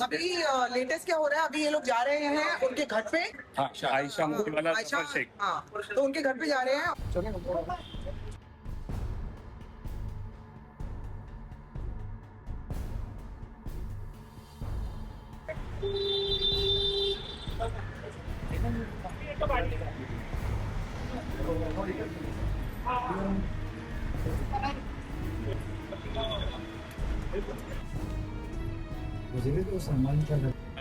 अभी लेटेस्ट क्या हो रहा है, अभी ये लोग जा रहे हैं उनके घर पे। आयशा मोतीवाला आयशा, जफर शेख। हाँ, तो उनके घर पे जा रहे हैं। मुझे भी तो सामान क्या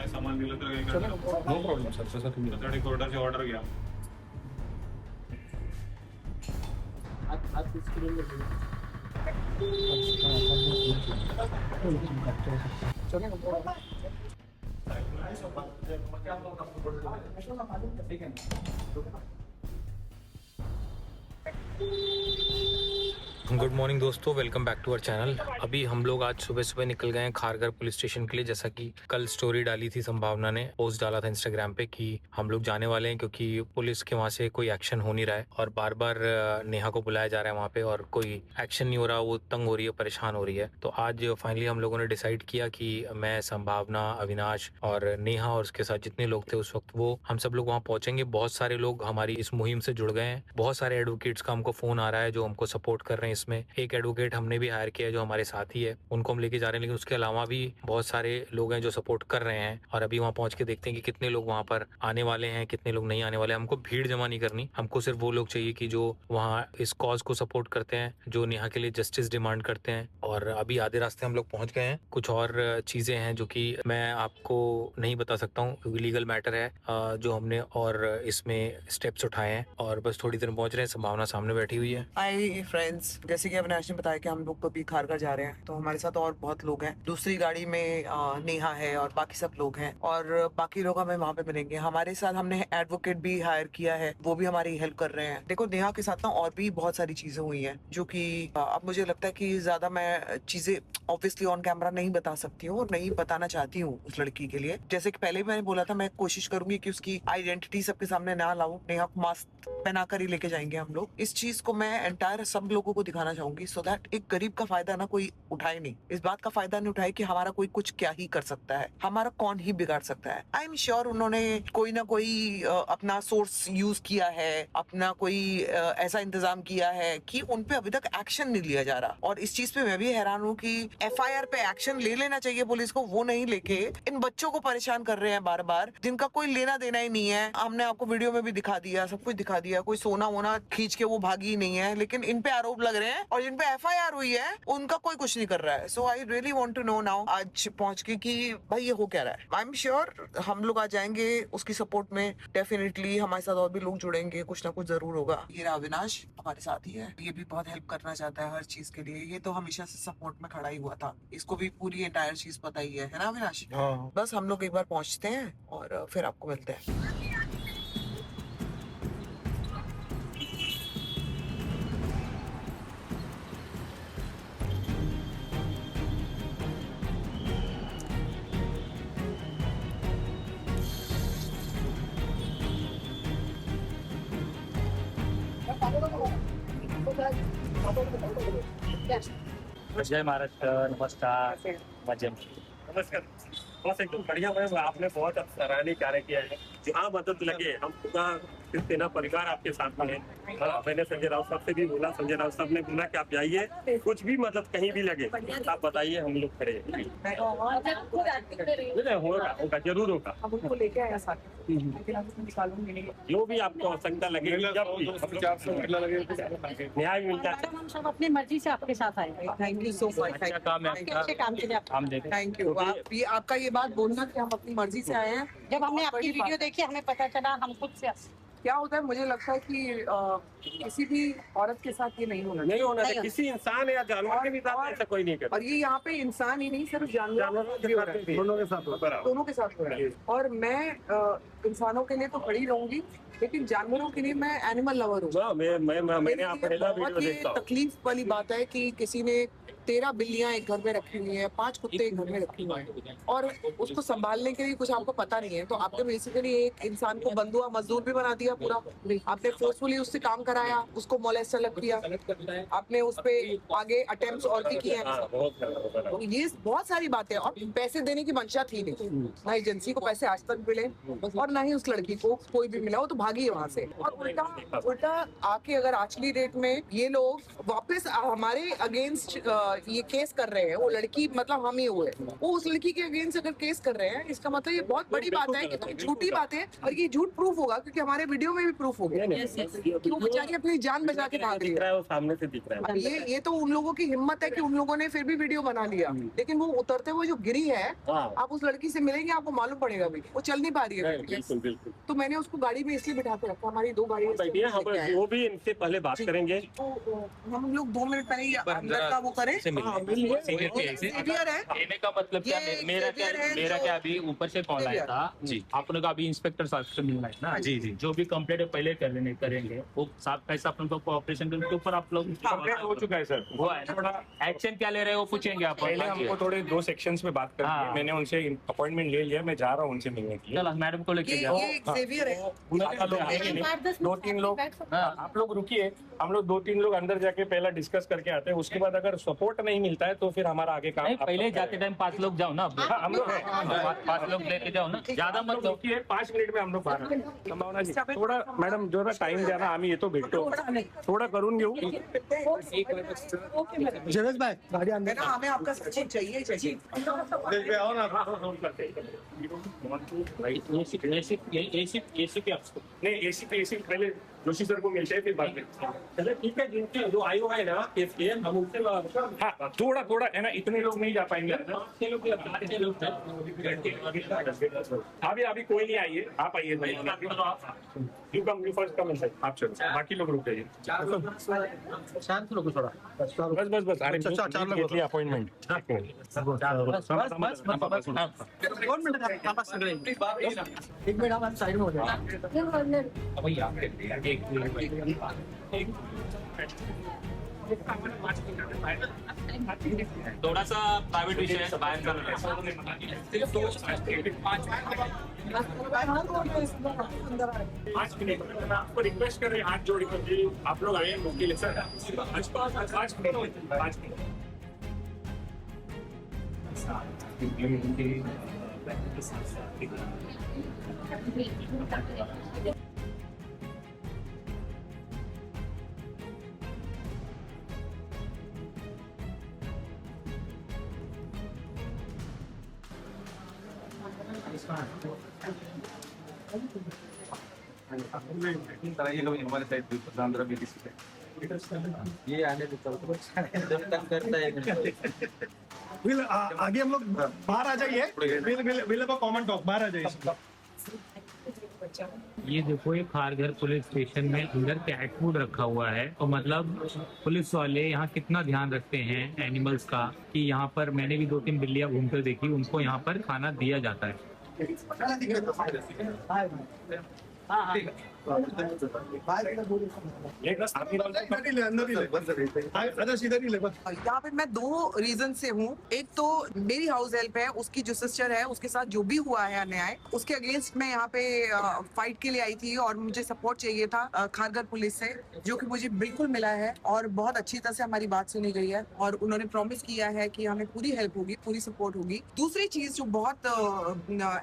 सामान दिलं तर काही नो प्रॉब्लेम सर, जसं तुम्ही त्यासाठी कोर्टाची ऑर्डर घ्या. गुड मॉर्निंग दोस्तों, welcome back to our channel. अभी हम लोग आज सुबह सुबह निकल गए हैं खारघर पुलिस स्टेशन के लिए। जैसा कि कल स्टोरी डाली थी संभावना ने, पोस्ट डाला था इंस्टाग्राम पे कि हम लोग जाने वाले हैं क्योंकि पुलिस के वहाँ से कोई एक्शन हो नहीं रहा है और बार बार नेहा को बुलाया जा रहा है वहाँ पे और कोई एक्शन नहीं हो रहा। वो तंग हो रही है, परेशान हो रही है। तो आज फाइनली हम लोगों ने डिसाइड किया कि मैं, संभावना, अविनाश और नेहा और उसके साथ जितने लोग थे उस वक्त, वो हम सब लोग वहाँ पहुंचेंगे। बहुत सारे लोग हमारी इस मुहिम से जुड़ गए हैं। बहुत सारे एडवोकेट्स का हमको फोन आ रहा है जो हमको सपोर्ट कर रहे हैं। इसमें एक एडवोकेट हमने भी हायर किया है जो हमारे साथ ही है, उनको हम लेके जा रहे हैं। लेकिन उसके अलावा भी बहुत सारे लोग हैं जो सपोर्ट कर रहे हैं और अभी वहाँ पहुंच के देखते हैं कि कितने लोग वहाँ पर आने वाले हैं, कितने लोग नहीं आने वाले। हमको भीड़ जमा नहीं करनी, हमको सिर्फ वो लोग चाहिए कि जो वहाँ इस कॉज को सपोर्ट करते हैं, जो नेहा के लिए जस्टिस डिमांड करते हैं। और अभी आधे रास्ते हम लोग पहुंच गए हैं। कुछ और चीजें हैं जो कि मैं आपको नहीं बता सकता हूँ क्योंकि लीगल मैटर है जो हमने और इसमें स्टेप्स उठाए हैं और बस थोड़ी देर में पहुंच रहे हैं। संभावना सामने बैठी हुई है। हाय फ्रेंड्स, जैसे कि अविनाश ने बताया कि हम लोग अभी खारघर जा रहे हैं, तो हमारे साथ और बहुत लोग हैं। दूसरी गाड़ी में नेहा है और बाकी सब लोग हैं और बाकी लोग हमें वहाँ पे मिलेंगे। हमारे साथ हमने एडवोकेट भी हायर किया है, वो भी हमारी हेल्प कर रहे हैं। देखो, नेहा के साथ ना और भी बहुत सारी चीजें हुई हैं जो कि अब मुझे लगता है कि ज्यादा मैं चीजें ऑब्वियसली ऑन कैमरा नहीं बता सकती हूँ और नहीं बताना चाहती हूँ उस लड़की के लिए। जैसे कि पहले भी मैंने बोला था, मैं कोशिश करूंगी कि उसकी आइडेंटिटी सबके सामने ना लाऊं। नेहा को मास्क पहना कर ही लेके जाएंगे हम लोग। इस चीज को मैं एंटायर सब लोगों को दिखाना चाहूंगी सो दैट एक गरीब का फायदा ना कोई उठाए नहीं, इस बात का फायदा नहीं उठाए कि हमारा कोई कुछ क्या ही कर सकता है, हमारा कौन ही बिगाड़ सकता है। आई एम श्योर उन्होंने कोई ना कोई अपना सोर्स यूज किया है, अपना कोई ऐसा इंतजाम किया है कि उनपे अभी तक एक्शन नहीं लिया जा रहा। और इस चीज पे मैं भी हैरान हूँ कि FIR पे एक्शन ले लेना चाहिए पुलिस को, वो नहीं लेके इन बच्चों को परेशान कर रहे हैं बार बार, जिनका कोई लेना देना ही नहीं है। हमने आपको वीडियो में भी दिखा दिया, सब कुछ दिखा दिया, कोई सोना वोना खींच के वो भागी ही नहीं है, लेकिन इन पे आरोप लग रहे हैं और जिन पे FIR हुई है उनका कोई कुछ नहीं कर रहा है। So I really want to know now आज पहुंच के कि भाई ये हो क्या रहा है। आई एम श्योर हम लोग आ जाएंगे उसकी सपोर्ट में। डेफिनेटली हमारे साथ और भी लोग जुड़ेंगे, कुछ ना कुछ जरूर होगा। ये अविनाश हमारे साथ ही है, ये भी बहुत हेल्प करना चाहता है हर चीज के लिए। ये तो हमेशा से सपोर्ट में खड़ा ही हुआ था, इसको भी पूरी एंटायर चीज पता ही है ना अविनाश? हाँ। बस हम लोग एक बार पहुंचते हैं और फिर आपको मिलते हैं। जय महाराष्ट्र, नमस्कार, मजे में। नमस्कार. बस एकदम बढ़िया मैम, आपने बहुत सराहनीय कार्य किया है। जहाँ मदद लगे हम पूरा सेना परिवार आपके साथ में है। मैंने संजय राउत साहब से भी बोला, संजय राउत साहब ने बोला कि आप जाइए, कुछ भी मदद कहीं भी लगे आप बताइए, हम लोग खड़े हैं। नहीं, होगा जरूर होगा। हम उनको लेके आया साथ, निकालूंगी जो भी आपको आवश्यकता लगे, जब भी न्याय मिल जाए। हम सब अपनी मर्जी से आपके साथ आए। Thank you so much. अच्छा काम है अच्छे अच्छे काम के लिए हम देते हैं। Thank you. आप ये आपका ये बात बोलना कि हम अपनी मर्जी से आए हैं, जब हमने बहुत आपकी बड़ी वीडियो बात है। देखी हमें पता चला, हम खुद से क्या होता है, मुझे लगता है कि किसी भी औरत के साथ ये नहीं होना नहीं होना नहीं चाहिए, किसी इंसान या जानवर के भी साथ ऐसा कोई नहीं करता। और ये यहाँ पे इंसान ही नहीं, सिर्फ जानवर भी हो रहा है, दोनों के साथ बराबर। दोनों के साथ हो रहा है। और मैं इंसानों के लिए तो खड़ी रहूंगी, लेकिन जानवरों के लिए मैं एनिमल लवर हूँ। मैंने आप पहला बहुत वीडियो ही देखता हूँ। तकलीफ वाली बात है कि किसी ने 13 बिल्लियां एक घर में रखी हुई है, 5 कुत्ते एक घर में रखे हुए हैं और उसको संभालने के लिए कुछ आपको पता नहीं है, तो आपने बेसिकली एक इंसान को बंधुआ मजदूर भी बना दिया पूरा। आपने फोर्सफुली उससे काम कराया, उसको मोलेस्ट अलग किया, आपने उस पे आगे अटेम्प्ट्स और भी किए हैं। तो ये बहुत सारी बातें, और पैसे देने की मंशा थी नहीं, ना एजेंसी को पैसे आज तक मिले और ना ही उस लड़की को कोई भी मिला, वो तो भागी है वहां से। और उल्टा आके अगर आज की डेट में ये लोग वापस हमारे अगेंस्ट ये केस कर रहे हैं, वो लड़की मतलब हम ही हुए, वो उस लड़की के अगेंस्ट अगर केस कर रहे हैं, इसका मतलब ये बहुत बड़ी बात है कि तुम झूठी बात है, और ये झूठ प्रूफ होगा क्योंकि हमारे वीडियो में भी प्रूफ हो गया कि वो बेचारी अपनी जान बचा के भाग रही दिख रहा है, वो सामने से दिख रहा है। ये तो उन लोगों की हिम्मत है कि उन लोगों ने फिर भी वीडियो बना लिया, लेकिन वो उतरते हुए जो गिरी है, आप उस लड़की से मिलेंगे आपको मालूम पड़ेगा भी वो चल नहीं पा रही है। बिल्कुल बिल्कुल। तो मैंने उसको गाड़ी में इसलिए बिठा के रखा, हमारी 2 गाड़ियां बैठिए, हम वो भी इनसे पहले बात करेंगे। तो हम लोग 2 मिनट पहले ही अंदर का वो करें। Xavier है, कहने का मतलब क्या, ये मेरा Xavier है मेरा जो- क्या अभी ऊपर से कॉल आया था जी, आपने कहा अभी इंस्पेक्टर साहब से मिलना है ना जी जी, जो भी कंप्लेंट है पहले करेंगे, वो साहब कैसा अपन को कोऑपरेशन के ऊपर आप लोग कंप्लीट हो चुका है सर। हुआ है ना, एक्शन क्या ले रहे हैं वो पूछेंगे आप। पहले हमको थोड़े 2 सेक्शंस में बात करनी है, हाँ। मैंने उनसे अपॉइंटमेंट ले लिया, मैं जा रहा हूँ उनसे मिलने के लिए। चलो मैडम को लेके ये जाओ। Xavier है। ज्यादा लोग आएंगे नहीं, 2-3 लोग। हाँ। आप लोग रुकिए, हम लोग 2-3 लोग अंदर जाके पहला डिस्कस करके आते हैं, उसके बाद अगर सपोर्ट नहीं मिलता है तो फिर हमारा आगे काम नहीं, आप पहले लोग जाते करें। टाइम 5 लोग जाओ ना, हाँ, हम लोग 5 लोग लेके जाओ ना, ज्यादा हम लोग मत लो। रुकिए, 5 मिनिट में हम लोग बाहर संभावना जी थोडा मॅडम जरा टाइम द्या ना, आम्ही येतो भेटतो, थोडा करून घेऊ। जवेद भाई गाड़ी है अंदर ना, हमें आपका सपोर्ट चाहिए। एसी पे आपको नहीं, एसी पहले जोशी सर को मिलते हैं, फिर बाद में। चलो ठीक है, जिनके जो आए हुए हैं ना केस के, हम उनसे हाँ, थोड़ा है ना, इतने लोग नहीं जा पाएंगे अंदर। अभी कोई नहीं आइए, आप आइए। You come, you first come inside, आप चलो, बाकी लोग रुक जाइए। शांत लोग थोड़ा बस अरे अच्छा, 4 लोग घेतली अपॉइंटमेंट। कौन मिनट आप सगळे 1 मिनिट आप साइड में हो जाए। थोड़ा सा प्राइवेट विषय है, बाहर का सिर्फ 5 मिनट मैं आपको रिक्वेस्ट कर रहे हैं, हाथ जोड़ कर आप लोग आए वकील सर, 5 मिनट। हमारे साइड आंध्र में ये आने करता है। विल आगे हम लोग बाहर आ जाइए, विल कॉमन टॉक बाहर आ जाइए। ये देखो, ये खारघर पुलिस स्टेशन में अंदर कैट फूड रखा हुआ है, और मतलब पुलिस वाले यहाँ कितना ध्यान रखते हैं एनिमल्स का, कि यहाँ पर मैंने भी 2-3 बिल्लियाँ घूमकर देखी, उनको यहाँ पर खाना दिया जाता है। यहाँ पे मैं 2 रीजन से हूँ। एक तो मेरी हाउस हेल्प है, उसकी जो सिस्टर है उसके साथ जो भी हुआ है अन्याय, उसके अगेंस्ट मैं यहाँ पे फाइट के लिए आई थी, और मुझे सपोर्ट चाहिए था खारघर पुलिस से, जो कि मुझे बिल्कुल मिला है, और बहुत अच्छी तरह से हमारी बात सुनी गई है, और उन्होंने प्रॉमिस किया है कि हमें पूरी हेल्प होगी, पूरी सपोर्ट होगी। दूसरी चीज जो बहुत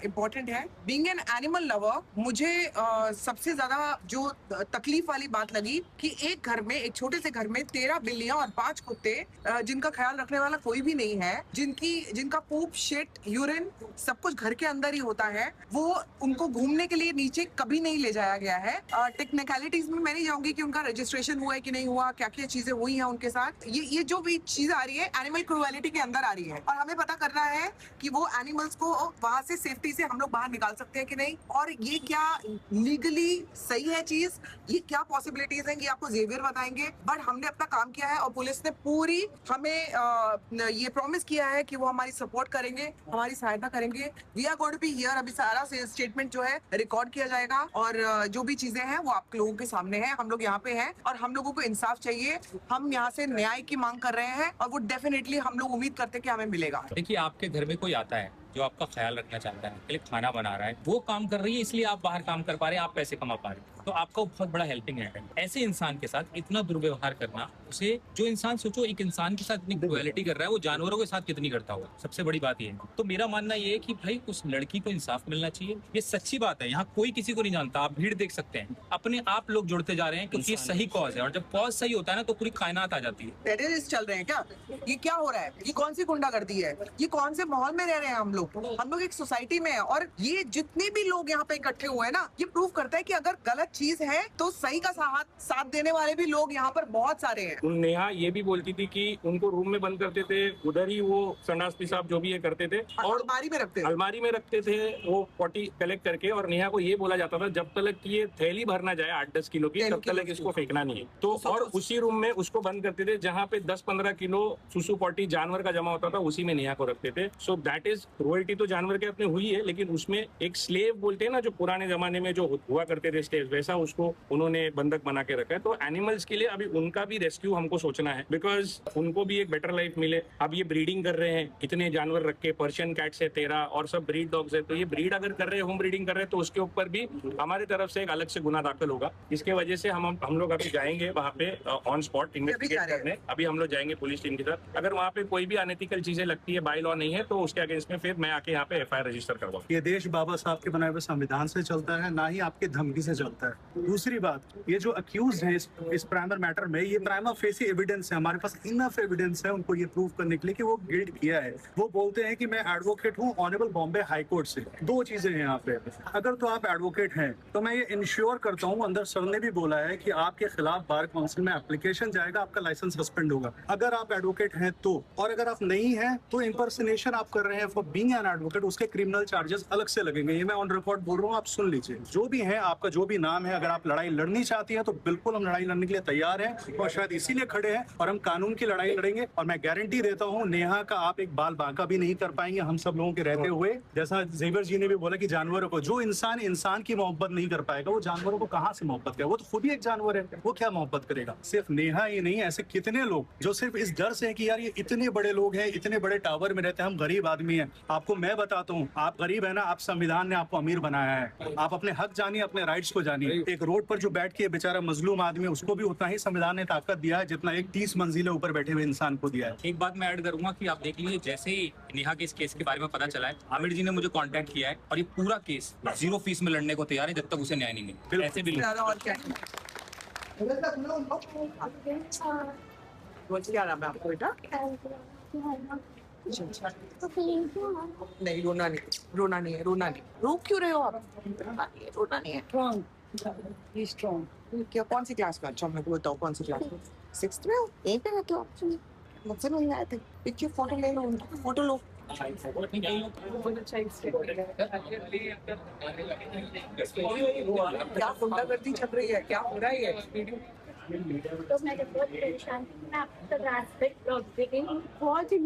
इम्पोर्टेंट है, बीइंग एन एनिमल लवर, मुझे सबसे ज्यादा जो तकलीफ वाली बात लगी कि एक घर में, एक छोटे से घर में 13 बिल्लियां और 5 कुत्ते, जिनका ख्याल रखने वाला कोई भी नहीं है, जिनका पूप, शिट, यूरिन सब कुछ घर के अंदर ही होता है, वो उनको घूमने के लिए नीचे कभी नहीं ले जाया गया है। टेक्निकलिटीज में मैं नहीं जाऊंगी कि उनका रजिस्ट्रेशन हुआ है कि नहीं हुआ, क्या क्या चीजें हुई हैं उनके साथ। ये जो भी चीज आ रही है एनिमल क्रूएलिटी के अंदर आ रही है, और हमें पता करना है कि वो एनिमल्स को वहां से सेफ्टी से हम लोग बाहर निकाल सकते हैं कि नहीं, और ये क्या लीगली सही है चीज, ये क्या पॉसिबिलिटीज हैं, ये आपको जेवियर बताएंगे। बट हमने अपना काम किया है और पुलिस ने पूरी हमें ये प्रॉमिस किया है कि वो हमारी सपोर्ट करेंगे, हमारी सहायता करेंगे। We are going to be here. अभी सारा स्टेटमेंट जो है रिकॉर्ड किया जाएगा और जो भी चीजें हैं वो आप लोगों के सामने है। हम लोग यहाँ पे हैं और हम लोगों को इंसाफ चाहिए। हम यहाँ से न्याय की मांग कर रहे हैं और वो डेफिनेटली हम लोग उम्मीद करते हैं कि हमें मिलेगा। देखिए, आपके घर में कोई आता है जो आपका ख्याल रखना चाहता है, के लिए खाना बना रहा है, वो काम कर रही है इसलिए आप बाहर काम कर पा रहे हैं, आप पैसे कमा पा रहे हैं, तो आपका बहुत बड़ा हेल्पिंग हैंड है। ऐसे इंसान के साथ इतना दुर्व्यवहार करना, उसे जो इंसान, सोचो एक इंसान के साथ इतनी क्रुएलिटी कर रहा है, वो जानवरों के साथ कितनी करता होगा। सबसे बड़ी बात ये है। तो मेरा मानना ये है कि भाई उस लड़की को इंसाफ मिलना चाहिए। ये सच्ची बात है, यहाँ कोई किसी को नहीं जानता। आप भीड़ देख सकते हैं, अपने आप लोग जुड़ते जा रहे हैं क्योंकि ये सही कॉज है, और जब कॉज सही होता है ना तो पूरी कायनात आ जाती है। टेररिस्ट चल रहे हैं क्या? ये क्या हो रहा है? ये कौन सी गुंडागर्दी है? ये कौन से माहौल में रह रहे हैं हम लोग एक सोसाइटी में है। और ये जितने भी लोग यहाँ पे इकट्ठे हुए हैं ना, ये प्रूव करता है कि अगर गलत चीज है तो सही का साथ देने वाले भी लोग यहाँ पर बहुत सारे हैं। नेहा ये भी बोलती थी कि उनको रूम में बंद करते थे, उधर ही वो संडास पेशाब जो भी ये करते थे और अलमारी में रखते थे वो पॉटी कलेक्ट करके। और नेहा को ये बोला जाता था जब तक ये थैली भरना जाए 8-10 किलो की, तब तक इसको फेंकना नहीं है। तो और उसी रूम में उसको बंद करते थे जहाँ पे 10-15 किलो सुसु पॉटी जानवर का जमा होता था, उसी में नेहा को रखते थे। सो दैट इज क्रुएल्टी तो जानवर के अपने हुई है, लेकिन उसमें एक स्लेव बोलते हैं ना, जो पुराने जमाने में जो हुआ करते थे स्लेव, वैसा उसको उन्होंने बंधक बना के रखा है। तो एनिमल्स के लिए अभी उनका भी रेस्क्यू हमको सोचना है, बिकॉज उनको भी एक बेटर लाइफ मिले। अब ये ब्रीडिंग कर रहे हैं, इतने जानवर रख के, पर्शियन कैट्स है 13 और सब ब्रीड डॉग्स है। तो ये ब्रीड अगर कर रहे हैं, होम ब्रीडिंग कर रहे हैं, तो उसके ऊपर भी हमारी तरफ से एक अलग से गुना दाखिल होगा। इसके वजह से हम लोग अभी जाएंगे वहाँ पे ऑन स्पॉट इन्वेस्टिगेट करने। अभी हम लोग जाएंगे पुलिस टीम के साथ। अगर वहाँ पे कोई भी अनएथिकल चीजें लगती है, बाय लॉ नहीं है, तो उसके अगेंस्ट में फिर मैं आके यहाँ पे FIR रजिस्टर करवाऊँ। ये देश बाबा साहब के बनाए हुए संविधान से चलता है, ना ही आपके धमकी से चलता है। दूसरी बात, ये जो अक्यूज है इस प्राइमर मैटर में, ये प्राइमा फेसी एविडेंस है, हमारे पास इनफ एविडेंस है उनको ये प्रूव करने के लिए कि वो गिल्ट किया है। वो बोलते हैं कि मैं एडवोकेट हूँ ऑनरेबल बॉम्बे हाई कोर्ट से। दो चीजें हैं यहाँ पे। अगर तो आप एडवोकेट हैं तो मैं ये इंश्योर करता हूँ, अंदर सर ने भी बोला है कि आपके खिलाफ बार काउंसिल में एप्लीकेशन जाएगा, आपका लाइसेंस सस्पेंड होगा अगर आप एडवोकेट हैं तो। और अगर आप नहीं हैं तो इम्पर्सनेशन आप कर रहे हैं फॉर बीइंग एन एडवोकेट, उसके क्रिमिनल चार्जेस अलग से लगेंगे। ये मैं ऑन रिकॉर्ड बोल रहा हूँ, आप सुन लीजिए। जो भी है, आपका जो भी नाम है, अगर आप लड़ाई लड़नी चाहती हैं तो बिल्कुल हम लड़ाई लड़ने के लिए तैयार हैं और शायद इसीलिए खड़े हैं, और हम कानून की लड़ाई लड़ेंगे। और मैं गारंटी देता हूँ, नेहा का आप एक बाल बांका भी नहीं कर पाएंगे हम सब लोगों के रहते हुए। जैसा जेवियर जी ने भी बोला कि जानवरों को, जो इंसान की मोहब्बत नहीं कर पाएगा, वो जानवरों को कहाँ से मोहब्बत करेगा? वो तो खुद ही एक जानवर है, वो क्या मोहब्बत करेगा? सिर्फ नेहा ही नहीं, ऐसे कितने लोग जो सिर्फ इस डर से कि यार ये इतने बड़े लोग हैं, इतने बड़े टावर में रहते हैं, हम गरीब आदमी हैं। आपको मैं बताता हूँ, आप गरीब है ना, आप संविधान ने आपको अमीर बनाया है। आप अपने हक जानिए, अपने राइट्स को जानिए। एक रोड पर जो बैठ के बेचारा मजलूम आदमी है, उसको भी उतना ही संविधान ने ताकत दिया है जितना एक 30 मंजिलें ऊपर बैठे हुए इंसान को दिया है। एक बात मैं ऐड करूंगा कि आप देख लीजिए, जैसे ही नेहा के इस केस के बारे में पता चला है, आमिर जी ने मुझे कांटेक्ट किया है और ये पूरा केस 0 फीस में लड़ने को तैयार है जब तक उसे न्याय नहीं मिले। ऐसे भी क्या नाम है आपको बेटा? नहीं, रोना नहीं है। रो क्यों रहे हो आप? रोना नहीं है। क्या, कौन सी क्लास में? अच्छा मेरे को बताओ, कौन सी क्लास में? 6th में हो? यहीं पे रहते हो आप? मुझसे मिलने आए थे। पिक्चर फोटो ले लो, उनकी फोटो लो। क्या गुंडागर्दी चल रही है? क्या हो रहा है? तो मैं जब बहुत परेशान थी, मैं आपका रेस्पेक्ट करती थी बहुत ही।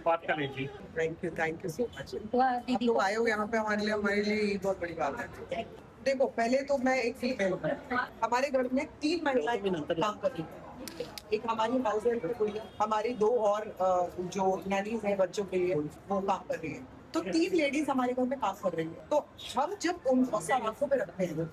बात कर लीजिए। Thank you so much. आप लोग आए हो यहाँ पे हमारे लिए बहुत बड़ी बात है। देखो, पहले तो मैं एक फीमेल हूँ, हमारे घर में 3 महिलाएं काम कर रही हैं। एक हमारी हाउस हेल्प है, हमारी 2 और जो नैनीज है बच्चों के लिए, वो काम कर रही है। तो 3 लेडीज हमारे घर में काम कर रही है। तो हम जब उनको सलाखों पे रखते हैं,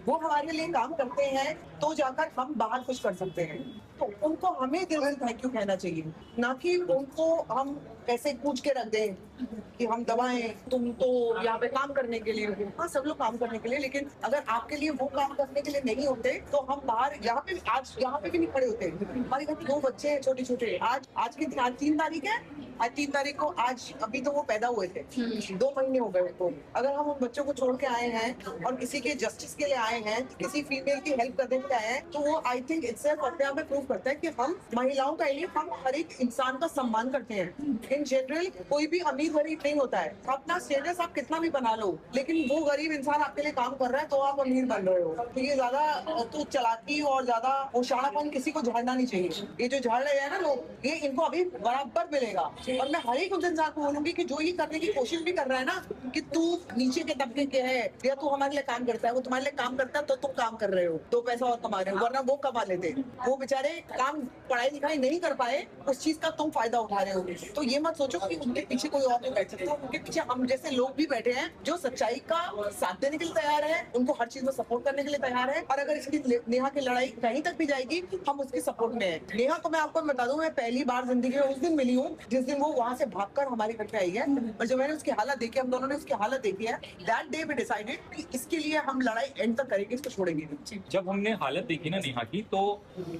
वो हमारे लिए काम करते हैं, तो जाकर हम बाहर कुछ कर सकते हैं। तो उनको हमें दिल से थैंक यू कहना चाहिए, ना कि उनको हम ऐसे पूछ के रख दें कि हम दबाएं, तुम तो यहाँ पे काम करने के लिए हो। हाँ, सब लोग काम करने के लिए, लेकिन अगर आपके लिए वो काम करने के लिए नहीं होते तो हम बाहर यहाँ पे भी नहीं खड़े होते। हमारे घर में 2 बच्चे हैं छोटे छोटे। आज 3 तारीख है, आज 3 तारीख को, आज अभी तो वो पैदा हुए थे, 2 महीने हो गए उनको। अगर हम उन बच्चों को छोड़ के आए हैं और किसी के जस्टिस के लिए आए हैं, किसी फीमेल की हेल्प करने के लिए आए हैं, तो वो आई थिंक इटसेल्फ अपने आप में प्रूव करता है कि हम महिलाओं का ही नहीं, हम हर एक इंसान का सम्मान करते हैं। इन जनरल कोई भी अमीर गरीब नहीं होता है। अपना स्टेटस आप कितना भी बना लो, लेकिन वो गरीब इंसान आपके लिए काम कर रहा है तो आप अमीर बन रहे हो। तो ये ज्यादा तो चालाकी और ज्यादा होशियारपन किसी को झाड़ना नहीं चाहिए। ये जो झाड़ रहे हैं ना लोग, ये इनको अभी बराबर मिलेगा। और मैं हर एक उस इंसान को बोलूंगी कि जो ये करने की कोशिश भी कर रहा है ना कि तू नीचे के तबके के है या तू हमारे लिए काम करता है, वो तुम्हारे लिए काम करता है तो तुम काम कर रहे हो, 2 पैसा और कमा रहे हो, वरना वो कमा लेते। वो बेचारे काम पढ़ाई लिखाई नहीं कर पाए, उस चीज का तुम फायदा उठा रहे हो। तो ये मत सोचो कि उनके पीछे कोई और नहीं बैठ सकता। उनके पीछे हम जैसे लोग भी बैठे हैं जो सच्चाई का साथ देने के लिए तैयार है, उनको हर चीज में सपोर्ट करने के लिए तैयार है। और अगर इसकी नेहा की लड़ाई कहीं तक भी जाएगी, हम उसके सपोर्ट में है। नेहा को मैं आपको बता दूं, मैं पहली बार जिंदगी में उस दिन मिली हूँ जिस दिन वो वहाँ से भागकर हमारे घर पे आई है। और जब मैंने उसकी हालत देखी, हम दोनों ने उसकी हालत देखी है, दैट डे वी डिसाइडेड कि इसके लिए हम लड़ाई एंड तक करेंगे, इसको छोड़ेंगे नहीं। जब हमने हालत देखी ना नेहा की, तो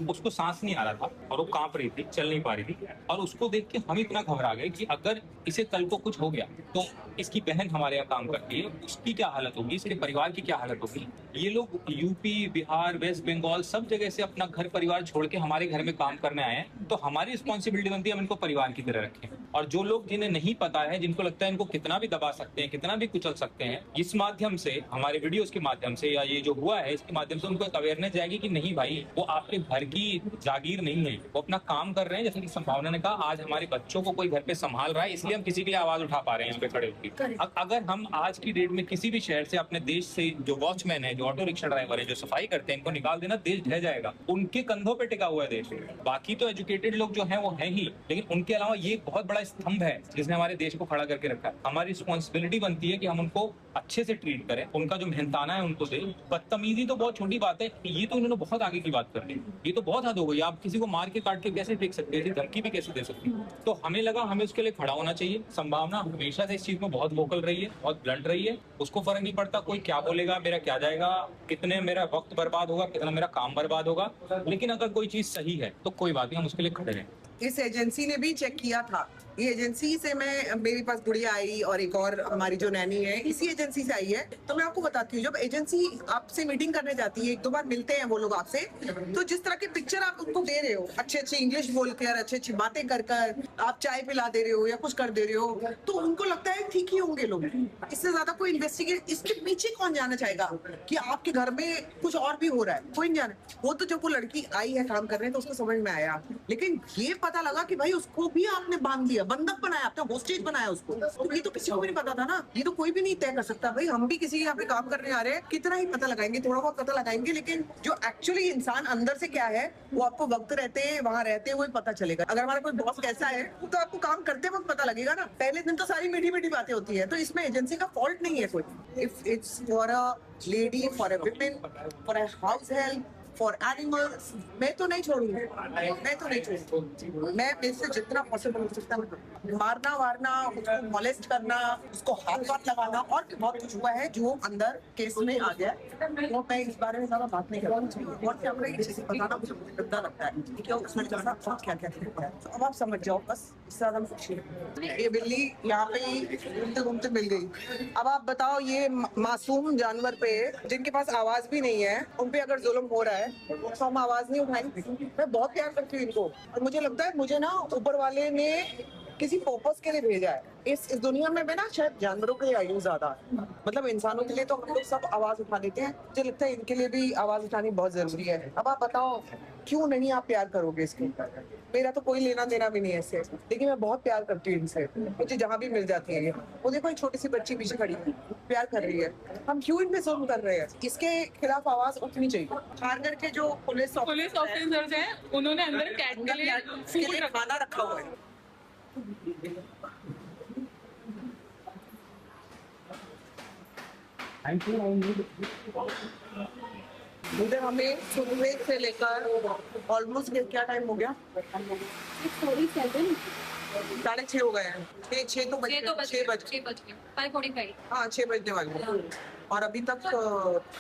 उसको सांस नहीं आ रहा था और वो कांप रही थी, चल नहीं पा रही थी। और उसको देख के हम इतना घबरा गए कि अगर इसे कल को कुछ हो गया तो इसकी बहन हमारे यहाँ काम करती है, उसकी क्या हालत होगी, इसके परिवार की क्या हालत होगी। ये लोग यूपी, बिहार, वेस्ट बंगाल सब जगह से अपना घर परिवार छोड़ के हमारे घर में काम करने आए हैं, तो हमारी रिस्पॉन्सिबिलिटी बनती है हम इनको परिवार की तरह रखें। और जो लोग जिन्हें नहीं पता है, जिनको लगता है इनको कितना भी दबा सकते हैं, कितना भी कुचल सकते हैं, इस माध्यम से, हमारे वीडियोस के माध्यम से या ये जो हुआ है इसके माध्यम से उनको एक अवेयरनेस जाएगी कि नहीं भाई, वो आपके घर की जागीर नहीं है, वो अपना काम कर रहे हैं। जैसे कि संभावना ने कहा, आज हमारे बच्चों को कोई घर पे संभाल रहा है, इसलिए हम किसी के लिए आवाज उठा पा रहे हैं यहाँ पे खड़े होकर। अगर हम आज की डेट में किसी भी शहर से, अपने देश से, जो वॉचमैन है, जो ऑटो रिक्शा ड्राइवर है, जो सफाई करते हैं, इनको निकाल देना, देश ढह जाएगा। उनके कंधों पे टिका हुआ है देश। बाकी तो एजुकेटेड लोग जो हैं वो हैं ही, लेकिन उनके अलावा ये एक बहुत बड़ा स्तंभ है जिसने हमारे देश को खड़ा करके रखा है। हमारी रिस्पॉन्सिबिलिटी बनती है कि हम उनको अच्छे से ट्रीट करें, उनका जो मेहनताना है उनको दे। बदतमीजी तो बहुत छोटी बात है, ये तो इन्होंने बहुत आगे की बात कर ली, ये तो बहुत हद हो गई। आप किसी को मार के काट के कैसे फेंक सकते हैं, धमकी भी कैसे दे सकते हैं। तो हमें लगा हमें उसके लिए खड़ा होना चाहिए। संभावना हमेशा से इस चीज में बहुत वोकल रही है, बहुत ब्लंट रही है। उसको फर्क नहीं पड़ता कोई क्या बोलेगा, मेरा क्या जाएगा, कितने मेरा वक्त बर्बाद होगा, कितना मेरा काम बर्बाद होगा। लेकिन अगर कोई चीज सही है तो कोई बात नहीं, हम उसके लिए खड़े हैं। इस एजेंसी ने भी चेक किया था। ये एजेंसी से मेरे पास गुड़िया आई और एक और हमारी जो नैनी है इसी एजेंसी से आई है। तो मैं आपको बताती हूँ, जब एजेंसी आपसे मीटिंग करने जाती है, 1-2 बार मिलते हैं वो लोग आपसे, तो जिस तरह की पिक्चर आप उनको दे रहे हो, अच्छे अच्छे इंग्लिश बोलकर, अच्छी अच्छी बातें कर कर, आप चाय पिला दे रहे हो या कुछ कर दे रहे हो, तो उनको लगता है ठीक ही होंगे लोग। इससे ज्यादा कोई इन्वेस्टिगेट, इसके पीछे कौन जाना चाहेगा कि आपके घर में कुछ और भी हो रहा है, कोई नहीं जाना। वो तो जब वो लड़की आई है काम करने तो उसको समझ में आया, लेकिन ये पता लगा कि भाई उसको भी आपने बांध दिया, बंधक बनाया, आपने होस्टेज बनाया उसको। तो ये तो किसी को भी नहीं पता था ना, ये तो कोई भी नहीं तय कर सकता। भाई हम भी किसी यहाँ पे काम करने आ रहे हैं, कितना ही पता लगाएंगे, थोड़ा बहुत पता लगाएंगे, लेकिन जो एक्चुअली इंसान अंदर से क्या है वो आपको वक्त रहते वहाँ रहते हुए पता चलेगा। अगर हमारा कोई बॉस कैसा है तो आपको काम करते वक्त पता लगेगा ना। पहले दिन तो सारी मीठी मीठी बातें होती है। तो इसमें एजेंसी का फॉल्ट नहीं है कोई। If it's for a lady, for a women, for a house help, for animals, मैं तो नहीं छोड़ूंगी, मैं तो नहीं छोड़ूंगी। मैं मेरे से जितना पॉसिबल हो सकता है, मारना वारना, उसको मॉलेस्ट करना, उसको हाथ वाथ लगाना, और भी बहुत कुछ हुआ है जो अंदर केस में आ गया। वो मैं इस बारे में ज्यादा बात नहीं करना चाहिए, और कैमरे की चीजें बताना मुझे गंदा लगता है कि क्या उसमें क्या क्या है। तो अब आप समझ जाओ, बस इससे ज्यादा खुशी है। ये बिल्ली यहाँ पे ही घूमते घूमते मिल गई। अब आप बताओ, ये मासूम जानवर पे जिनके पास आवाज भी नहीं है, उन पे अगर जुल्म हो रहा है तो हम आवाज नहीं उठाएंगे। मैं बहुत प्यार करती हूँ इनको, और मुझे लगता है मुझे ना ऊपर वाले ने किसी पर्पस के लिए भेजा है। इस दुनिया में ना शायद जानवरों के लिए आयु ज्यादा है, मतलब इंसानों के लिए तो हम लोग सब आवाज उठा लेते हैं, मुझे लगता है इनके लिए भी आवाज उठानी बहुत जरूरी है। अब आप बताओ क्यों नहीं आप प्यार करोगे इसके? मेरा तो कोई लेना देना भी नहीं है इससे, लेकिन मैं बहुत प्यार करती हूँ इनसे, मुझे जहाँ भी मिल जाती है। वो देखो एक छोटी सी बच्ची पीछे खड़ी है, प्यार कर रही है। हम क्यों इन पे जुल्म कर रहे हैं? इसके खिलाफ आवाज उठनी चाहिए। खारघर के जो पुलिस ऑफिसर्स हैं, उन्होंने अंदर कैट के लिए खाना रखा हुआ है। इधर हमें सुबह से लेकर ऑलमोस्ट क्या टाइम हो गया? 6:30 हो गए हैं। 6 तो बजे 5:45। हाँ 6 बजने वाले हैं, और अभी तक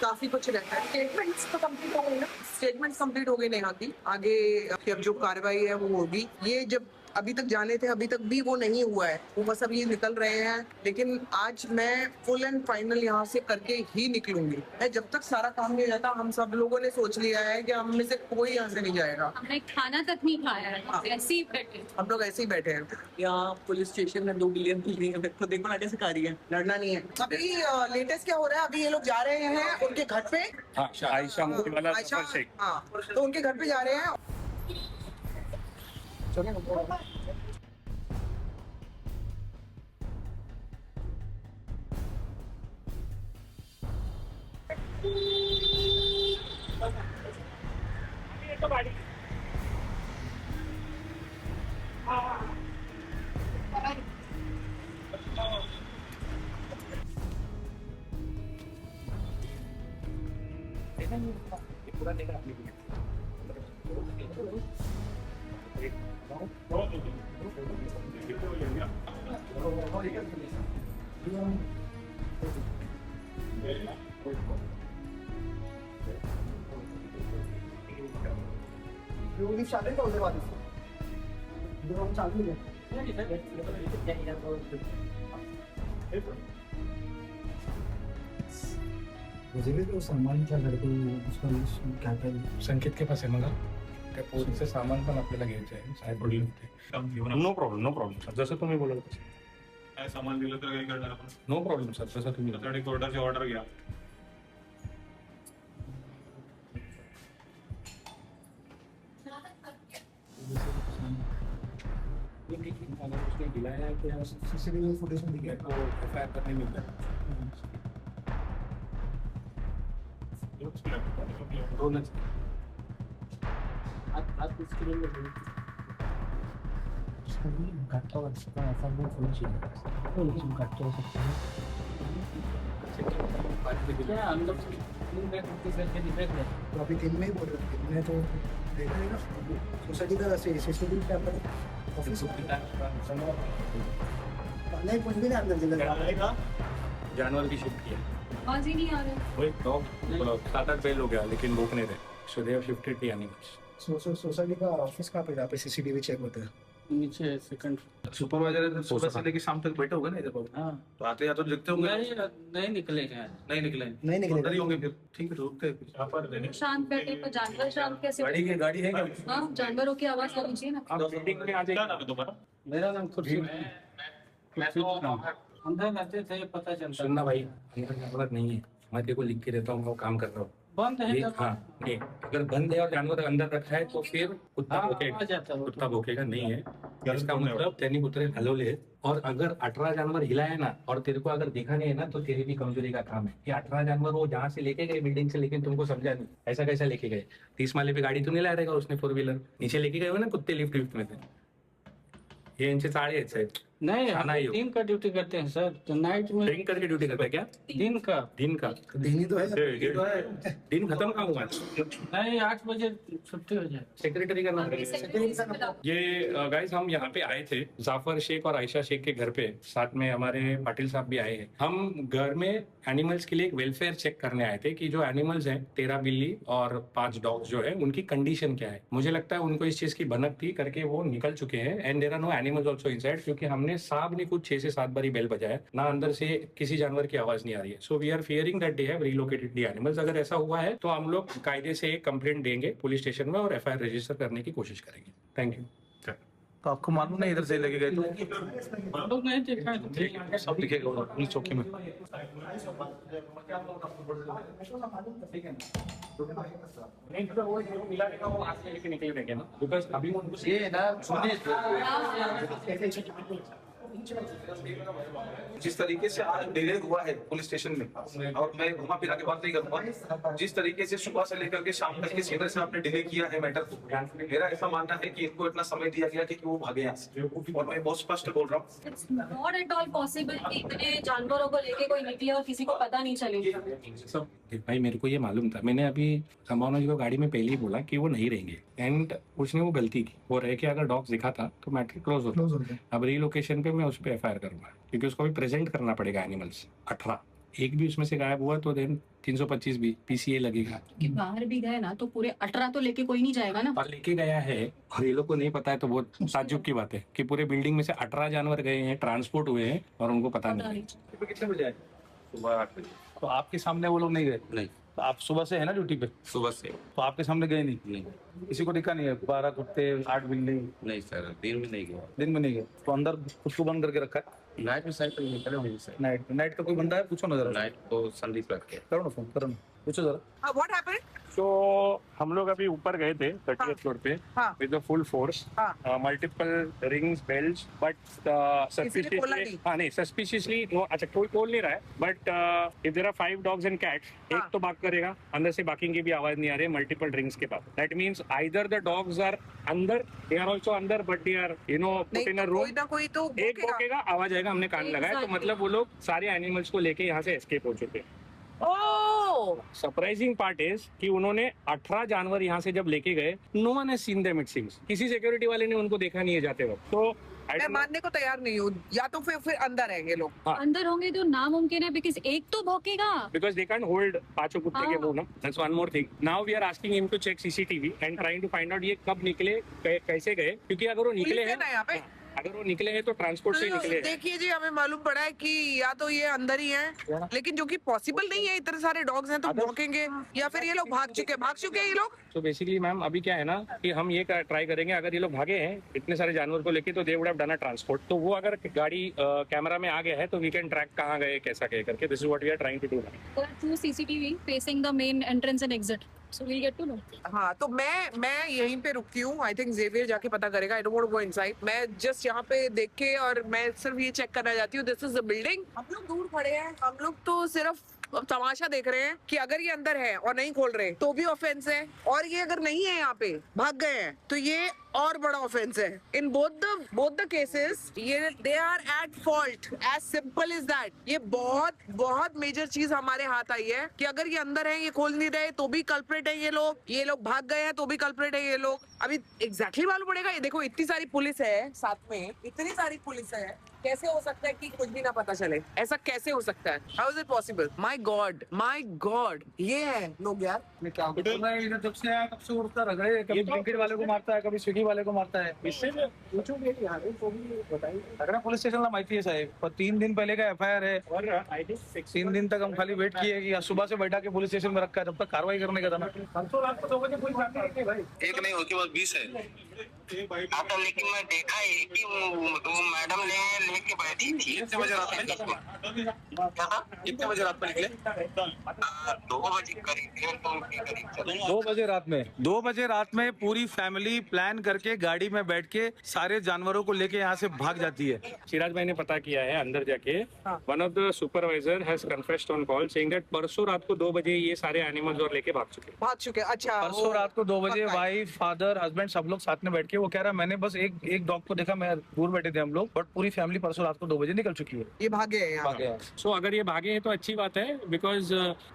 काफी कुछ रहता है। स्टेटमेंट्स तो कंप्लीट हो गई ना? स्टेटमेंट्स कंप्लीट हो गई नेहा की। आगे अब जो कार्रवाई है वो होगी। ये जब अभी तक जाने थे, अभी तक भी वो नहीं हुआ है, वो बस अभी निकल रहे हैं। लेकिन आज मैं फुल एंड फाइनल यहाँ से करके ही निकलूंगी। जब तक सारा काम नहीं हो जाता, हम सब लोगों ने सोच लिया है कि हम में से कोई यहाँ से नहीं जाएगा। हमने खाना तक नहीं खाया है, ऐसे ही बैठे। हम लोग ऐसे ही बैठे हैं। यहाँ पुलिस स्टेशन में 2 बिलियन मिल रही है, तो देखो ना कैसे खा रही है, लड़ना नहीं है। अभी लेटेस्ट क्या हो रहा है, अभी ये लोग जा रहे हैं उनके घर पे। आयशा मोतीवाला आयशा, जफर शेख। हाँ, तो उनके घर पे जा रहे हैं। मुझे भी तो सामान क्या करते उसका क्या क्या संकेत के पास आहे मला त्या पोरीचं सामान पण आपल्याला घ्यायचं आहे साहेब बोलले होते. नो प्रॉब्लेम सर, जसं तुम्ही बोलाल तसं. काय सामान दिलं तर काय करणार आपण? नो प्रॉब्लेम सर, जसं तुम्ही बोलाल. त्यासाठी कोर्टाची ऑर्डर घ्या. उसने दिलाया है कि सीसीटीवी फुटेज में दिखे आपको एफआईआर करने मिलता है. दोनच. घाटा सकता है ऐसा नहीं होना चाहिए घाटा हो सकता है तो अभी दिन में ही बोल रहे थे दिन में तो देखा है ना सोसाइटी का सीसीटीवी कैमरा ऑफिस नहीं कुछ भी नहीं अंदर जगह जानवर की शिफ्ट किया. आवाज ही नहीं आ रहा। वो एक डॉग 7-8 बेल हो गया, लेकिन भूख नहीं रहे. So they have shifted the animals. Society का ऑफिस कहाँ पे जहाँ पे सीसीटीवी चेक होता है नीचे सेकंड सुपरवाइजर सुबह से लेके शाम तक बैठे होंगे ना इधर पर. हाँ तो आते तो दिखते होंगे. नहीं निकले हैं नहीं निकले. नहीं निकले अंदर ही होंगे फिर. ठीक है, रुकते हैं. यहाँ पर शांत बैठे तो जानवर शांत कैसे? गाड़ी है क्या? हाँ, जानवरों की आवाज होनी चाहिए ना। आप मीटिंग में आ क्या जाइए. नाम है तुम्हारा? मेरा नाम खुर्शीद है. अंदर रहते थे पता चलता. सुनना भाई, अंदर जानवर नहीं है. मैं तेरे को लिख के देता हूँ, वो काम कर रहा हूँ. बंद है हाँ नहीं, अगर बंद है और जानवर अंदर रखा है तो फिर कुत्ता हाँ, भौंकेगा. आ जाता है वो तो. कुत्ता भौंकेगा नहीं है. इसका मतलब तेनी कुतरे हलवले. और अगर 18 जानवर हिलाए ना और तेरे को अगर दिखा नहीं है ना, तो तेरी भी कमजोरी का काम है. कि 18 जानवर वो जहाँ से लेके गए बिल्डिंग से, लेकिन तुमको समझा नहीं ऐसा कैसा लेके गए. 30 माले पे गाड़ी तो नहीं ला रहेगा उसने 4 व्हीलर. नीचे लेके गए हो ना कुत्ते लिफ्ट में से. ये इनसे चाड़े हैं साहब. नहीं खाना ही हम हो. दिन का ड्यूटी करते हैं सर, तो नाइट में ड्रिंक करके ड्यूटी करता है क्या? दिन का. दिन का दिन ही तो है दिन खत्म कहाँ हुआ? नहीं 8 बजे छुट्टी हो जाए. सेक्रेटरी का नाम ये गाइस हम यहाँ पे आए थे जाफर शेख और आयशा शेख के घर पे. साथ में हमारे पाटिल साहब भी आए हैं. हम घर में एनिमल्स के लिए एक वेलफेयर चेक करने आए थे कि जो एनिमल्स हैं 13 बिल्ली और 5 डॉग्स जो है उनकी कंडीशन क्या है. मुझे लगता है उनको इस चीज की भनक थी करके वो निकल चुके हैं. And there are no animals also inside, क्योंकि हमने साहब ने कुछ 6 से 7 बारी बेल बजाया ना, अंदर से किसी जानवर की आवाज नहीं आ रही है. So we are fearing that they have relocated the animals. अगर ऐसा हुआ है तो हम लोग कायदे से एक कंप्लेंट देंगे पुलिस स्टेशन में और एफआईआर रजिस्टर करने की कोशिश करेंगे. Thank you. तो आपको मालूम नहीं इधर से लेके गए तो हम लोग नहीं देखा है. ठीक है, सब दिखेगा पुलिस चौकी में. बिकॉज अभी ये ना सुनिए जिस तरीके से आज डिले हुआ है पुलिस स्टेशन में, और मैं घुमा फिरा के बात नहीं करूंगा, जिस तरीके से सुबह से लेकर के शाम तक के सीधे से आपने डिले किया है मैटर को, मेरा ऐसा मानना है कि इनको इतना समय दिया गया कि वो भागे यहाँ से. और मैं बहुत स्पष्ट बोल रहा हूँ, It's not at all possible कि इतने जानवरों को लेके कोई निकले और किसी को पता नहीं चले. भाई मेरे को ये मालूम था. मैंने अभी संभावना जी को गाड़ी में पहले ही बोला कि वो नहीं रहेंगे. एंड उसने वो गलती की. वो रह के अगर डॉग्स दिखा था तो मैटर क्लोज होता. अब रीलोकेशन पे मैं उस पर एफआईआर करूंगा, क्योंकि उसको भी प्रेजेंट करना पड़ेगा एनिमल्स 18. एक भी उसमें से गायब हुआ तो देन 325 भी PCA लगेगा। कि बाहर भी गए ना तो पूरे 18 तो लेके कोई नहीं जाएगा ना। और लेके गया है और ये लोग को नहीं पता है तो बहुत ताज्जुब की बात है कि पूरे बिल्डिंग में से 18 जानवर गए हैं, ट्रांसपोर्ट हुए हैं और उनको पता नहीं। कितने बजे आए? सुबह 8 बजे। तो आपके सामने वो लोग नहीं गए? नहीं, तो आप सुबह से है ना ड्यूटी पे? सुबह से तो आपके सामने गए नहीं? नहीं। किसी को दिखा नहीं है? 12 कुत्ते, 8 बिल्ली? नहीं सर, दिन में नहीं गया। दिन में नहीं गए तो अंदर खुद को बंद करके रखा है? नाइट में साइड पर निकले होंगे सर। नाइट का कोई बंदा है? पूछो ना जरा। नाइट तो संदीप रख के करो ना फोन, करो ना, पूछो जरा। What happened? तो हम लोग अभी ऊपर गए थे 30th फ्लोर पे हाँ। With the full force, multiple rings belts, but suspiciously नहीं सस्पिशियसली नो, अच्छा कोई खोल नहीं रहा है, but if there are 5 dogs and cats, एक तो भाग करेगा, अंदर से बाकिंग की भी आवाज नहीं आ रही है मल्टीपल रिंग्स के बाद। That means either the dogs are अंदर, दे आर आल्सो अंदर, but they are put in a room. कोई ना कोई तो एक भौंकेगा, आवाज आएगा, हमने कान लगाया तो मतलब वो लोग सारे एनिमल्स को लेके यहाँ से एस्केप हो चुके हैं। सरप्राइजिंग पार्ट इज कि उन्होंने 18 जानवर यहाँ से जब लेके गए, no one has seen them it seems, किसी सिक्योरिटी वाले ने उनको देखा नहीं है जाते वक्त। तो मैं मानने को तैयार नहीं हूँ, या तो फिर अंदर है ये लोग। अंदर होंगे तो नामुमकिन है, बिकॉज एक तो भौंकेगा। because they can't hold पांचों कुत्ते के वो ना। That's one more thing. Now we are asking him to check CCTV and trying to find out ये कब निकले, कैसे गए, क्योंकि अगर वो निकले हैं, यहाँ पे अगर वो निकले हैं तो ट्रांसपोर्ट से निकले हैं। देखिए जी, हमें मालूम पड़ा है कि या तो ये अंदर ही हैं, लेकिन जो कि पॉसिबल नहीं है, इतने सारे डॉग्स हैं तो भौंकेंगे, या फिर ये लोग भाग चुके हैं ये लोग। तो बेसिकली मैम अभी क्या है ना कि हम ये ट्राई करेंगे, अगर ये लोग भागे हैं इतने सारे जानवर को लेके तो they would have done a transport, तो वो अगर गाड़ी कैमरा में आ गया है तो वी कैन ट्रैक कहाँ गए, कैसा गए करके। This is what we are trying to do. There are 2 CCTV facing the main entrance and exit. So we'll get to know. हाँ, तो मैं यहीं पे रुकती हूँ। आई थिंक जेवियर जाके पता करेगा। I don't want to go inside. मैं जस्ट यहाँ पे देख के और मैं सिर्फ ये चेक करना चाहती हूँ, दिस इज द बिल्डिंग। हम लोग दूर खड़े हैं, हम लोग तो सिर्फ तमाशा देख रहे हैं कि अगर ये अंदर है और नहीं खोल रहे तो भी ऑफेंस है, और ये अगर नहीं है यहाँ पे भाग गए हैं तो ये और बड़ा ऑफेंस है। इन बोथ द केसेस ये they are at fault, as simple is that. ये बहुत मेजर चीज हमारे हाथ आई है कि अगर ये अंदर है, ये खोल नहीं रहे तो भी कल्प्रिट है ये लोग भाग गए हैं तो भी कल्प्रिट है ये लोग। अभी एग्जैक्टली मालूम पड़ेगा। ये देखो, इतनी सारी पुलिस है साथ में, इतनी सारी पुलिस है, कैसे हो सकता है कि कुछ भी ना पता चले? ऐसा कैसे हो सकता है? How is it possible? My God, ये है लोग यार। मैं क्या बोल रहा है, इधर जब से आया तब से उड़ता रह गए, कभी ब्लिंकिट वाले को मारता है, कभी स्विगी वाले को मारता है। इससे पूछोगे यहाँ पे बताइए। अगर पुलिस स्टेशन ला माहिती है साहेब, पर 3 दिन पहले का FIR है और आई थिंक 3 दिन तक हम खाली वेट किए कि सुबह से बैठा के पुलिस स्टेशन में रखा है, जब तक कार्रवाई करने का था ना। परसों रात को 2 बजे पुलिस आती है भाई। एक नहीं, उसके बाद 20 है। तो लेकिन मैं देखा है कि वो मैडम लेके बैठी थी। कितने बजे रात में निकले? 2 बजे करीब 2 बजे रात में 2 बजे रात में पूरी फैमिली प्लान करके गाड़ी में बैठ के सारे जानवरों को लेके यहाँ से भाग जाती है। सिराज भाई ने पता किया है अंदर जाके, one of the supervisor has confessed on call saying that परसों रात को 2 बजे ये सारे एनिमल्स और लेके भाग चुके। अच्छा, परसों रात को 2 बजे वाइफ, फादर, हस्बैंड सब लोग साथ में बैठ के, वो कह रहा है मैंने बस एक डॉग को देखा, मैं दूर बैठे थे हम लोग, बट पूरी फैमिली परसों रात को 2 बजे निकल चुकी है। ये भागे हैं यहाँ। भागे हैं। सो अगर ये भागे हैं तो अच्छी बात है, बिकॉज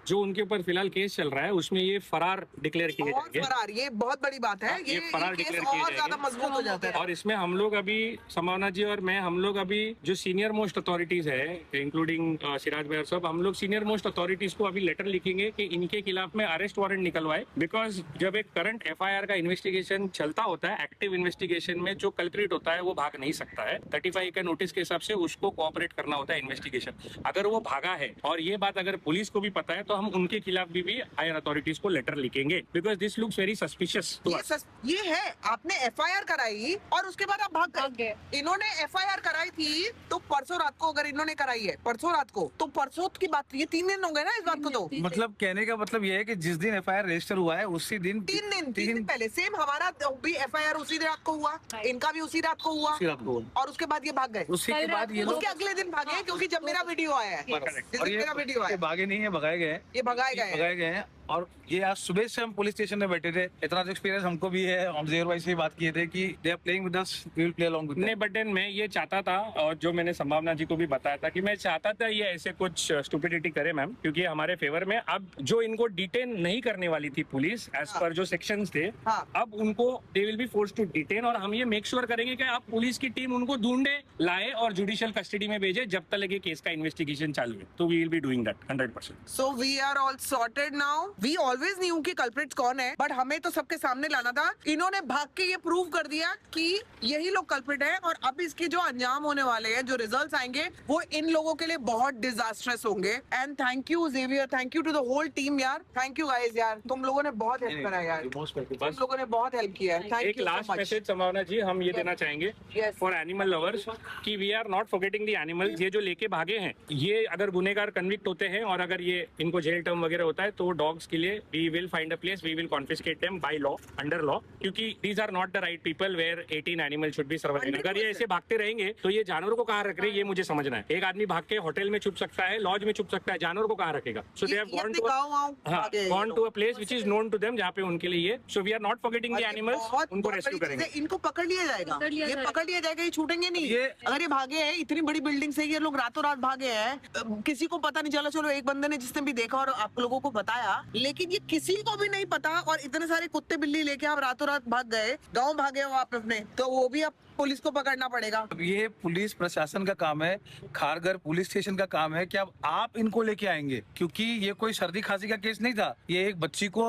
जो उनके ऊपर फिलहाल केस चल रहा है उसमें ये फरार डिक्लेयर किए और जाएंगे। फरार, ये बहुत बड़ी बात है। ये फरार केस डिक्लेयर किए और ज्यादा जाएंगे। मजबूत हो जाता है। और इसमें हम लोग अभी, संभावना जी और मैं, हम लोग अभी जो सीनियर मोस्ट अथॉरिटीज है, इंक्लूडिंग सिराज भाई और सब, हम लोग सीनियर मोस्ट अथॉरिटीज को अभी लेटर लिखेंगे कि इनके खिलाफ में अरेस्ट वारंट निकलवाए। बिकॉज जब एक करंट FIR का इन्वेस्टिगेशन चलता होता है, एक्टिव इन्वेस्टिगेशन में जो कल्प्रिट होता है वो भाग नहीं सकता है। 35 का नोटिस के हिसाब से उसको कोऑपरेट करना होता है इन्वेस्टिगेशन। अगर वो भागा है और ये बात अगर पुलिस को भी पता है तो हम उनके खिलाफ भी हायर अथॉरिटीज को लेटर लिखेंगे, because this looks very suspicious. ये है, आपने FIR कराई और उसके बाद आप भाग गए। इन्होंने FIR कराई थी तो परसों रात को, अगर इन्होंने कराई है परसों रात को, तो परसों की बात, ये 3 दिन हो गए ना इस बात को। तो मतलब कहने का मतलब ये है कि जिस दिन FIR रजिस्टर हुआ है उसी दिन 3 दिन पहले सेम हमारा भी FIR उसी रात को हुआ, इनका भी उसी रात को हुआ, और उसके बाद ये भाग गए। उसी के बाद ये लोग उसके अगले दिन भागे, क्योंकि जब मेरा वीडियो आया है, और ये मेरा वीडियो आया, भागे नहीं है, भगाए गए हैं, ये भगाए गए हैं। और ये आज सुबह से हम पुलिस स्टेशन में बैठे थे, इतना एक्सपीरियंस हमको भी है। हम ज़ेर भाई से बात किए थे कि they are playing with us, we will play along with नहीं, बट देन मैं ये चाहता था, और जो मैंने संभावना जी को भी बताया था कि मैं चाहता था ये ऐसे कुछ स्टुपिडिटी करे मैम, क्योंकि हमारे फेवर में अब जो इनको डिटेन नहीं करने वाली थी पुलिस एज पर जो सेक्शंस थे, अब उनको they will be force to detain, और हम ये मेक श्योर करेंगे कि अब पुलिस की टीम उनको ढूंढे, लाए और जुडिशियल कस्टडी में भेजे जब तक ये केस का इन्वेस्टिगेशन चालू है। तो we will be doing that 100%। So we are all sorted now. We always knew कि culprits कौन है, but हमें तो सबके सामने लाना था। इन्होंने भाग के ये प्रूव कर दिया कि यही लोग कल्प्रिट हैं, और अब इसके जो अंजाम होने वाले हैं, जो रिजल्ट्स आएंगे, वो इन लोगों के लिए बहुत डिजास्ट्रस होंगे। And thank you Xavier, thank you to the whole team यार, थैंक यू गाइस यार, तुम लोगों ने बहुत हेल्प करा यार, तुम लोगों ने बहुत हेल्प किया है। थैंक एक यू लास्ट मैसेज संभावना जी हम ये देना चाहेंगे फॉर एनिमल लवर्स कि we are not forgetting the animals. ये जो लेके भागे हैं, ये अगर गुनेगार कन्विक्ट होते हैं और अगर ये इनको जेल टर्म वगैरह होता है, तो डॉग्स के लिए we will find a place, we will confiscate them by law, under law, क्योंकि these are not the right people where 18 animal should be surviving. अगर ये ऐसे भागते रहेंगे तो ये जानवर को कहाँ रख रहे हैं, ये मुझे समझना है। एक आदमी भाग के होटल में छुप सकता है, लॉज में छुप सकता है, जानवर को कहाँ रखेगा? So they have gone to a place which is known to them, जहाँ पे उनके लिए। So we are not forgetting the animals, उनको रेस्क्यू करेंगे। इनको पकड़ लिया जाएगा, ये पकड़ लिया जाएगा, ये छूटेंगे नहीं। अगर ये भागे हैं, इतनी बड़ी बिल्डिंग से ये लोग रातों रात भागे हैं, किसी को पता नहीं चला। चलो एक बंदे ने जिसने भी देखा और आप लोगों को बताया, लेकिन ये किसी को भी नहीं पता, और इतने सारे कुत्ते बिल्ली लेके आप रातों रात भाग गए, गाँव भागे हो आप अपने, तो वो भी आप पुलिस को पकड़ना पड़ेगा। ये पुलिस प्रशासन का काम है, खारघर पुलिस स्टेशन का काम है कि अब आप इनको लेके आएंगे, क्योंकि ये कोई सर्दी खांसी का केस नहीं था। ये एक बच्ची को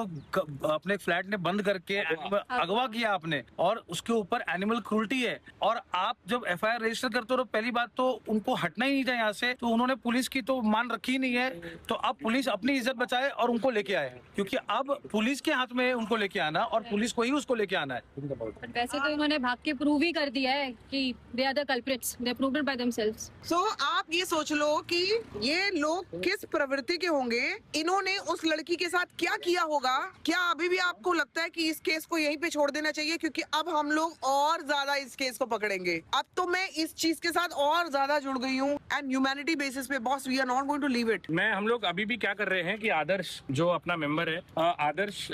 अपने फ्लैट में बंद करके अगवा किया आपने, और उसके ऊपर एनिमल क्रूल्टी है। और आप जब FIR रजिस्टर करते हो तो पहली बात तो उनको हटना ही नहीं था यहाँ से, तो उन्होंने पुलिस की तो मान रखी नहीं है। तो अब पुलिस अपनी इज्जत बचाए और उनको लेके आए, क्योंकि अब पुलिस के हाथ में उनको लेके आना, और पुलिस को ही उसको लेके आना है। वैसे तो इन्होंने भाग के प्रूव ही कर दिया है कि they are the culprits, they proved it by themselves. So आप ये सोच लो कि ये लोग किस प्रवृत्ति के होंगे, इन्होंने उस लड़की के साथ क्या किया होगा। क्या अभी भी आपको लगता है कि इस केस को यहीं पे छोड़ देना चाहिए? क्योंकि अब हम लोग और ज्यादा इस केस को पकड़ेंगे। अब तो मैं इस चीज के साथ और ज्यादा जुड़ गई हूँ, एंड ह्यूमैनिटी बेसिस पे boss, we are not going to leave it. हम लोग अभी भी क्या कर रहे हैं कि आदर्श जो अपना मेंबर है, आदर्श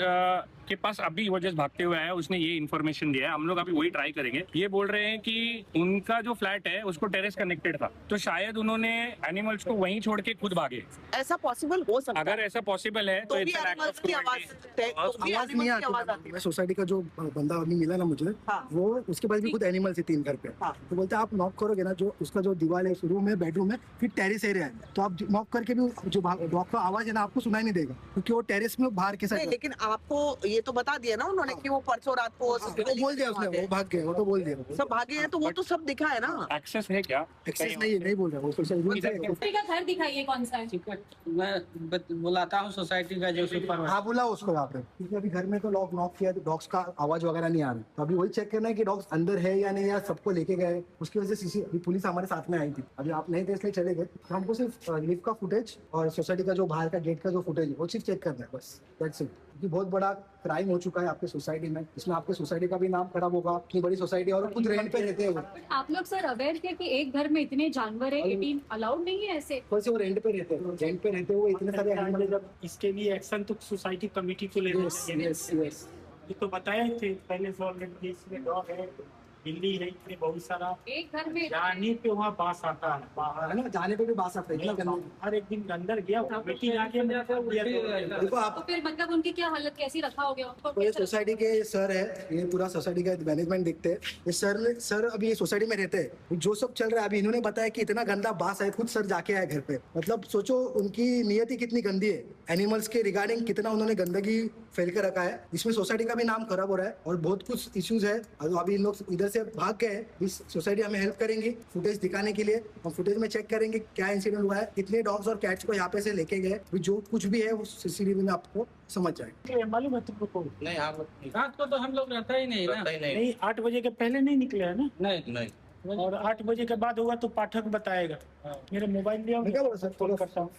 के पास अभी वो जस्ट भागते हुए आया, उसने ये इन्फॉर्मेशन दिया है। हम लोग अभी वही ट्राई करेंगे। ये बोल रहे हैं कि उनका जो फ्लैट है उसको टेरेस कनेक्टेड था, तो शायद उन्होंने एनिमल्स को वहीं छोड़ के खुद भागे। ऐसा पॉसिबल हो सकता है? अगर ऐसा पॉसिबल है तो भी एनिमल्स की आवाज नहीं आती। मैं सोसाइटी का जो बंदा अभी मिला ना मुझे, वो उसके पास भी खुद एनिमल्स है 3 घर पे। तो बोलते हैं आप नॉक करोगे ना, जो उसका जो दीवार है, रूम है, बेडरूम है, फिर टेरेस एरिया है, तो आप नॉक करके भी जो डॉग का आवाज है ना आपको सुनाई नहीं देगा, क्योंकि वो टेरेस में बाहर के साइड। लेकिन आपको ये तो बता दिया ना उन्होंने कि वो परसों रात को बोल दिया उसने, वो भाग गए, वो तो बोल दिया, सब भागे हैं, तो वो तो सब दिखा है ना। एक्सेस है क्या? एक्सेस नहीं बोल रहा, वो सोशल का घर दिखाइए कौन सा है। मैं बुलाता हूँ सोसाइटी का जो सुपर। हाँ बुला उसको यहाँ पे, क्योंकि अभी घर में तो लॉक नॉक किया, तो डॉग्स का आवाज वगैरह नहीं आ रहा, तो अभी वही चेक करना है कि डॉग्स अंदर है या नहीं, या सबको लेके गए। उसकी वजह से पुलिस हमारे साथ में आई थी, अभी आप नहीं थे इसलिए चले गए। तो हमको सिर्फ लिफ्ट का फुटेज और सोसाइटी का जो बाहर का गेट का जो फुटेज है वो सिर्फ चेक करना है, बस दैट्स इट। क्योंकि बहुत बड़ा क्राइम हो चुका है आपके सोसाइटी में, इसमें आपके सोसाइटी का भी नाम खराब होगा, इतनी बड़ी सोसाइटी और खुद रेंट पे रहते हैं वो। आप लोग सर अवेयर थे कि एक घर में इतने जानवर है, 18 अलाउड नहीं है ऐसे? वैसे वो रेंट पे रहते हैं, वो इतने सारे एनिमल। जब इसके लिए एक्शन तो सोसाइटी कमेटी को लेना चाहिए। ये तो बताया ही थे पहले से ऑलरेडी, इसमें डॉग है, बिल्ली है, इतने बहुत सारा। एक घर में जाने पे वहाँ बास आता है, बाहर है ना, जाने पे भी बास आता है। हर एक दिन अंदर गया, बेटी आके देखो आप, तो फिर मतलब उनकी क्या हालत, कैसी रखा हो गया उनको? ये सोसाइटी के सर है, ये पूरा सोसाइटी का मैनेजमेंट देखते हैं। ये सर अभी ये सोसाइटी में रहते हैं, जो सब चल रहा है अभी इन्होंने बताया कि इतना गंदा बास है, खुद सर जाके आए घर पे। मतलब सोचो उनकी नियति कितनी गंदी है, एनिमल्स के रिगार्डिंग कितना उन्होंने गंदगी फैल कर रखा है। इसमें सोसाइटी का भी नाम खराब हो रहा है और बहुत कुछ इश्यूज है। अभी इन लोग इधर से भाग गए, इस सोसाइटी हमें हेल्प करेंगी फुटेज दिखाने के लिए। हम फुटेज में चेक करेंगे क्या इंसिडेंट हुआ है, कितने डॉग्स और कैट्स को यहाँ पे से लेके गए, जो कुछ भी है वो CCTV में आपको समझ जाए। मालूम है तुमको? नहीं, रात को तो हम लोग रहता ही नहीं ना। नहीं, 8 बजे के पहले नहीं निकले है ना? नहीं। और 8 बजे के बाद होगा तो पाठक बताएगा। मेरा मोबाइल दिया, मैं क्या बोला सर, फोन करता हूँ,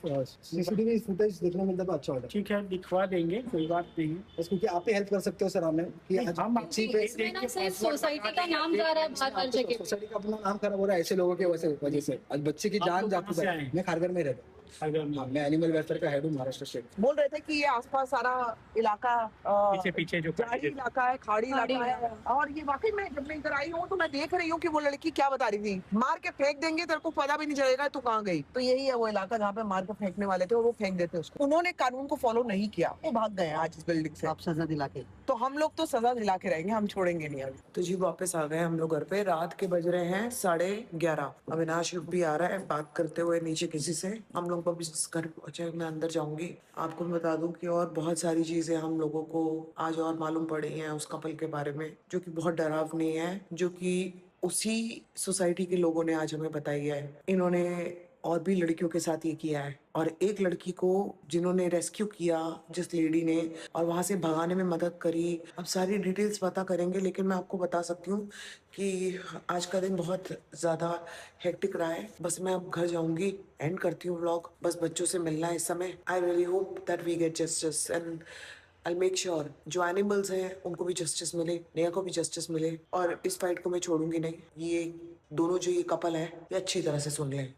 CCTV फुटेज देखने मिलता तो अच्छा होगा। ठीक है, दिखवा देंगे, कोई बात नहीं है। बस क्योंकि आप ही हेल्प कर सकते हो सर हमें, कि हम सोसाइटी का नाम जा रहा है हर जगह, सोसाइटी का अपना नाम खराब हो रहा है ऐसे लोगों के वजह से। आज बच्चे की जान जाती है। मैं खारघर में रहता हूँ, अगर मैं एनिमल वेलफेयर का हेड हूँ महाराष्ट्र स्टेट। बोल रहे थे कि ये आसपास सारा इलाका पीछे पीछे जो पहाड़ी इलाका है, खाड़ी इलाका है। और ये वाकई में जब मैं इधर आई हूँ तो मैं देख रही हूँ कि वो लड़की क्या बता रही थी, मार के फेंक देंगे, तेरे को पता भी नहीं चलेगा तू कहाँ गई। तो यही है वो इलाका जहाँ पे मार के फेंकने वाले थे और वो फेंक देते उसको। उन्होंने कानून को फॉलो नहीं किया, वो भाग गए आज इस बिल्डिंग से। आप सजा दिला के, तो हम लोग तो सजा दिला के रहेंगे, हम छोड़ेंगे नहीं अभी। तो जी वापस आ गए हम लोग घर पे। रात के बज रहे हैं 11:30। अविनाश भी आ रहा है बात करते हुए नीचे किसी से। हम लोग अभी घर पहुंचे, मैं अंदर जाऊंगी। आपको मैं बता दूं कि और बहुत सारी चीजें हम लोगों को आज और मालूम पड़ी हैं उस कपल के बारे में, जो कि बहुत डरावनी है, जो कि उसी सोसाइटी के लोगों ने आज हमें बताई है। इन्होंने और भी लड़कियों के साथ ये किया है, और एक लड़की को जिन्होंने रेस्क्यू किया, जिस लेडी ने, और वहां से भगाने में मदद करी। अब सारी डिटेल्स पता करेंगे, लेकिन मैं आपको बता सकती हूँ कि आज का दिन बहुत ज़्यादा हेक्टिक रहा है। बस मैं अब घर जाऊंगी, एंड करती हूँ व्लॉग। बस बच्चों से मिलना है इस समय। I really hope that we get justice and I make sure जो एनिमल्स हैं उनको भी जस्टिस मिले, नेहा को भी जस्टिस मिले, और इस फाइट को मैं छोड़ूंगी नहीं। ये दोनों जो ये कपल है ये अच्छी तरह से सुन लें।